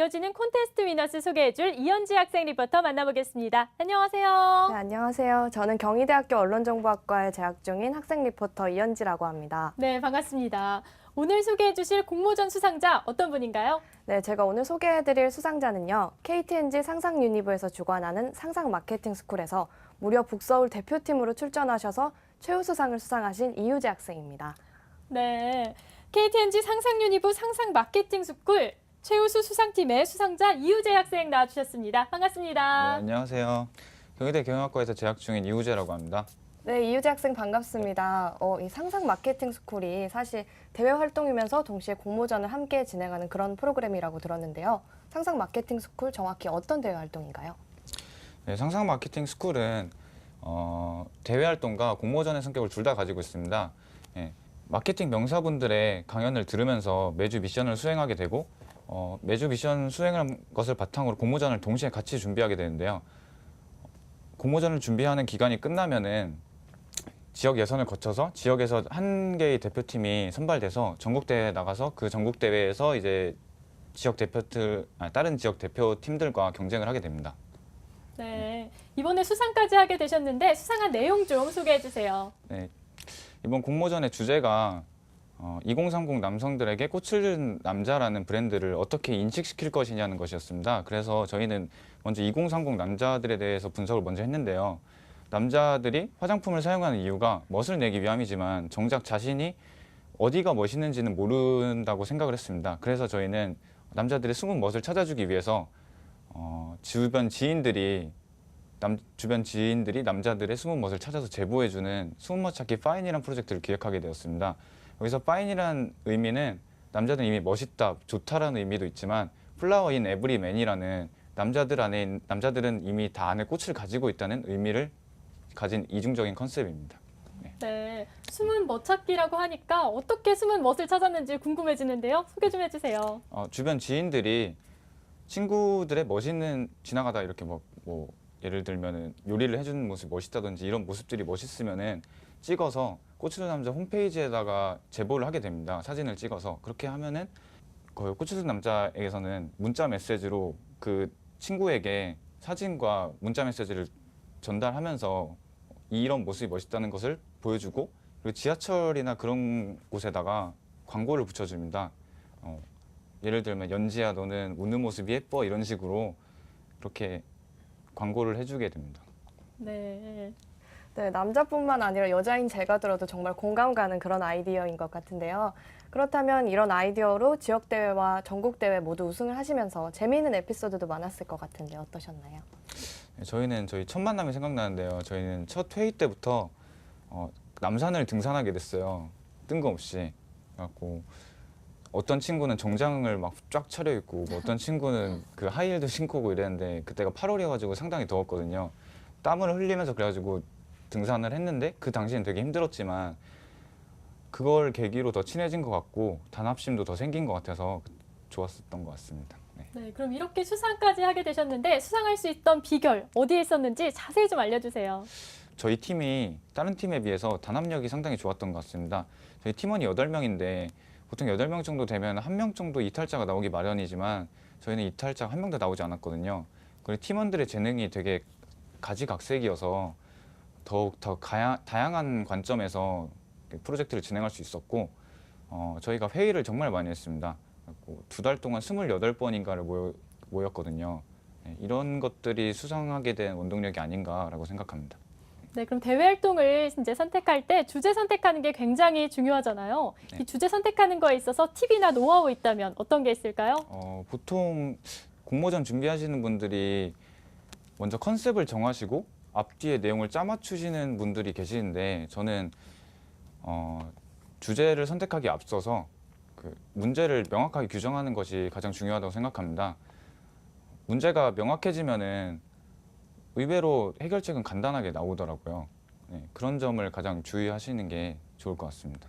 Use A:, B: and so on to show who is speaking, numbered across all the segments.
A: 이어지는 콘테스트 위너스 소개해줄 이현지 학생 리포터 만나보겠습니다. 안녕하세요.
B: 네, 안녕하세요. 저는 경희대학교 언론정보학과에 재학 중인 학생 리포터 이현지라고 합니다.
A: 네, 반갑습니다. 오늘 소개해주실 공모전 수상자 어떤 분인가요?
B: 네, 제가 오늘 소개해드릴 수상자는요. KTNG 상상유니브에서 주관하는 상상마케팅스쿨에서 무려 북서울 대표팀으로 출전하셔서 최우수상을 수상하신 이유재 학생입니다.
A: 네, KTNG 상상유니브 상상마케팅스쿨 최우수 수상팀의 수상자 이유재 학생 나와주셨습니다. 반갑습니다.
C: 네, 안녕하세요. 경희대 경영학과에서 재학 중인 이우재라고 합니다.
B: 네, 이유재 학생 반갑습니다. 이 상상마케팅스쿨이 사실 대외 활동이면서 동시에 공모전을 함께 진행하는 그런 프로그램이라고 들었는데요. 상상마케팅스쿨 정확히 어떤 대외 활동인가요?
C: 네, 상상마케팅스쿨은 대외 활동과 공모전의 성격을 둘 다 가지고 있습니다. 예, 마케팅 명사분들의 강연을 들으면서 매주 미션을 수행하게 되고 매주 미션 수행한 것을 바탕으로 공모전을 동시에 같이 준비하게 되는데요. 공모전을 준비하는 기간이 끝나면은 지역 예선을 거쳐서 지역에서 한 개의 대표팀이 선발돼서 전국대회에 나가서 그 전국대회에서 이제 다른 지역 대표팀들과 경쟁을 하게 됩니다.
A: 네, 이번에 수상까지 하게 되셨는데 수상한 내용 좀 소개해 주세요.
C: 네, 이번 공모전의 주제가 2030 남성들에게 꽃을 든 남자라는 브랜드를 어떻게 인식시킬 것이냐는 것이었습니다. 그래서 저희는 먼저 2030 남자들에 대해서 분석을 먼저 했는데요. 남자들이 화장품을 사용하는 이유가 멋을 내기 위함이지만 정작 자신이 어디가 멋있는지는 모른다고 생각을 했습니다. 그래서 저희는 남자들의 숨은 멋을 찾아주기 위해서 주변 지인들이 남자들의 숨은 멋을 찾아서 제보해주는 숨은 멋 찾기 파인이라는 프로젝트를 기획하게 되었습니다. 여기서 파인이라는 의미는 남자들은 이미 멋있다, 좋다라는 의미도 있지만 플라워 인 에브리 맨이라는 남자들은 이미 다 안에 꽃을 가지고 있다는 의미를 가진 이중적인 컨셉입니다.
A: 네, 숨은 멋 찾기라고 하니까 어떻게 숨은 멋을 찾았는지 궁금해지는데요. 소개 좀 해주세요.
C: 주변 지인들이 친구들의 지나가다 이렇게 뭐 예를 들면은 요리를 해주는 모습이 멋있다든지 이런 모습들이 멋있으면은 찍어서 꽃을 남자 홈페이지에다가 제보를 하게 됩니다. 사진을 찍어서. 그렇게 하면은 그 꽃을 남자에게서는 문자 메시지로 그 친구에게 사진과 문자 메시지를 전달하면서 이런 모습이 멋있다는 것을 보여주고, 그리고 지하철이나 그런 곳에다가 광고를 붙여줍니다. 예를 들면 연지야 너는 웃는 모습이 예뻐 이런 식으로 그렇게 광고를 해주게 됩니다.
A: 네.
B: 네, 남자뿐만 아니라 여자인 제가 들어도 정말 공감 가는 그런 아이디어인 것 같은데요. 그렇다면 이런 아이디어로 지역대회와 전국대회 모두 우승을 하시면서 재미있는 에피소드도 많았을 것 같은데 어떠셨나요?
C: 저희는 저희 첫 만남이 생각나는데요. 저희는 첫 회의 때부터 남산을 등산하게 됐어요. 뜬금없이. 그래갖고 어떤 친구는 정장을 막 쫙 차려입고 뭐 어떤 친구는 그 하이힐도 신고 오고 이랬는데 그때가 8월이어가지고 상당히 더웠거든요. 땀을 흘리면서 그래가지고 등산을 했는데 그 당시엔 되게 힘들었지만 그걸 계기로 더 친해진 것 같고 단합심도 더 생긴 것 같아서 좋았었던 것 같습니다.
A: 네, 그럼 이렇게 수상까지 하게 되셨는데 수상할 수 있던 비결 어디에 있었는지 자세히 좀 알려주세요.
C: 저희 팀이 다른 팀에 비해서 단합력이 상당히 좋았던 것 같습니다. 저희 팀원이 8명인데 보통 8명 정도 되면 1명 정도 이탈자가 나오기 마련이지만 저희는 이탈자가 1명도 나오지 않았거든요. 그리고 팀원들의 재능이 되게 가지각색이어서 더욱 더 다양한 관점에서 프로젝트를 진행할 수 있었고 저희가 회의를 정말 많이 했습니다. 2달 동안 28번인가를 모였거든요. 이런 것들이 수상하게 된 원동력이 아닌가라고 생각합니다.
A: 네, 그럼 대외 활동을 이제 선택할 때 주제 선택하는 게 굉장히 중요하잖아요.
C: 네.
A: 이 주제 선택하는 거에 있어서 팁이나 노하우 있다면 어떤 게 있을까요?
C: 보통 공모전 준비하시는 분들이 먼저 컨셉을 정하시고 앞뒤에 내용을 짜맞추시는 분들이 계시는데 저는 주제를 선택하기 앞서서 그 문제를 명확하게 규정하는 것이 가장 중요하다고 생각합니다. 문제가 명확해지면은 의외로 해결책은 간단하게 나오더라고요. 그런 점을 가장 주의하시는 게 좋을 것 같습니다.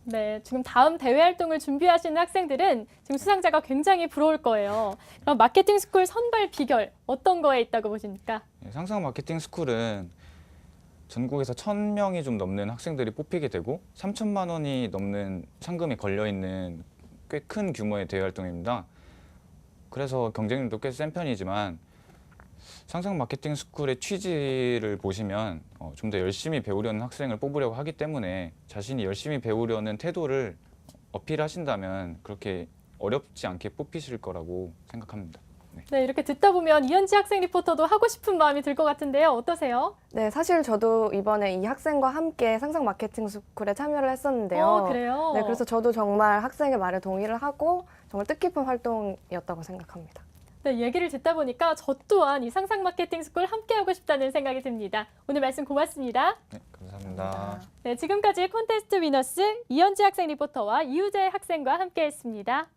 A: 네, 지금 다음 대외 활동을 준비하시는 학생들은 지금 수상자가 굉장히 부러울 거예요. 그럼 마케팅 스쿨 선발 비결 어떤 거에 있다고 보십니까?
C: 상상 마케팅 스쿨은 전국에서 1,000명이 좀 넘는 학생들이 뽑히게 되고 3천만 원이 넘는 상금이 걸려 있는 꽤 큰 규모의 대외 활동입니다. 그래서 경쟁률도 꽤 센 편이지만 상상 마케팅 스쿨의 취지를 보시면 좀 더 열심히 배우려는 학생을 뽑으려고 하기 때문에 자신이 열심히 배우려는 태도를 어필하신다면 그렇게 어렵지 않게 뽑히실 거라고 생각합니다.
A: 네, 이렇게 듣다 보면 이현지 학생 리포터도 하고 싶은 마음이 들 것 같은데요. 어떠세요?
B: 네, 사실 저도 이번에 이 학생과 함께 상상 마케팅 스쿨에 참여를 했었는데요.
A: 그래요?
B: 네, 그래서 저도 정말 학생의 말에 동의를 하고 정말 뜻깊은 활동이었다고 생각합니다.
A: 네, 얘기를 듣다 보니까 저 또한 이 상상 마케팅 스쿨 함께하고 싶다는 생각이 듭니다. 오늘 말씀 고맙습니다.
C: 네, 감사합니다.
A: 네, 지금까지 콘테스트 위너스 이현지 학생 리포터와 이우재 학생과 함께했습니다.